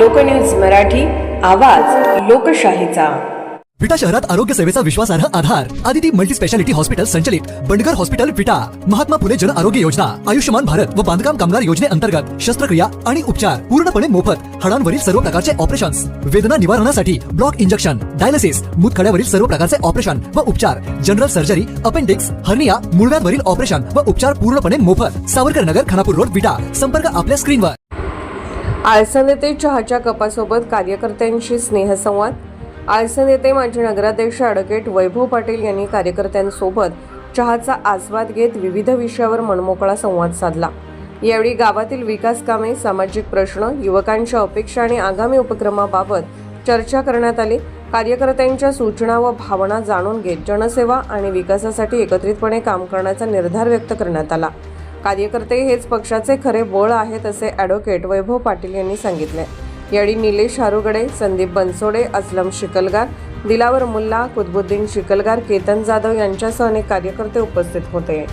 लोकन्यूज मराठी, आवाज लोकशाहीचा। विटा शहरात आरोग्य सेवेचा विश्वासार्ह आधार आदिती मल्टी स्पेशालिटी हॉस्पिटल संचलित बंडगर हॉस्पिटल विटा, महात्मा फुले जन आरोग्य योजना, आयुष्यमान भारत व बांधकाम कामगार योजनेअंतर्गत शस्त्रक्रिया आणि उपचार पूर्णपणे मोफत, हाडांवरील सर्व प्रकारचे ऑपरेशन्स, वेदना निवारणासाठी ब्लॉक इंजेक्शन, डायलिसिस, मूतखड्यावरील सर्व प्रकारचे ऑपरेशन व उपचार, जनरल सर्जरी, अपेंडिक्स, हर्निया, मूळव्याधवरील ऑपरेशन व उपचार पूर्णपणे मोफत। सावरकर नगर, खानापूर रोड, विटा। संपर्क आपल्या स्क्रीनवर। आळसण येथे चहाच्या कपासोबत कार्यकर्त्यांशी स्नेहसंवाद। आळसण येथे माजी नगराध्यक्ष ॲडव्होकेट वैभव पाटील यांनी कार्यकर्त्यांसोबत चहाचा आस्वाद घेत विविध विषयावर मनमोकळा संवाद साधला। यावेळी गावातील विकास कामे, सामाजिक प्रश्न, युवकांच्या अपेक्षा आणि आगामी उपक्रमाबाबत चर्चा करण्यात आली। कार्यकर्त्यांच्या सूचना व भावना जाणून घेत जनसेवा आणि विकासासाठी एकत्रितपणे काम करण्याचा निर्धार व्यक्त करण्यात आला। कार्यकर्ते हेच पक्षाचे खरे बळ आहेत असे ॲडव्होकेट वैभव पाटील यांनी सांगितले। यावेळी निलेश हारुगडे, संदीप बनसोडे, असलम शिकलगार, दिलावर मुल्ला, कुतबुद्दीन शिकलगार, केतन जाधव यांच्यासह अनेक कार्यकर्ते उपस्थित होते।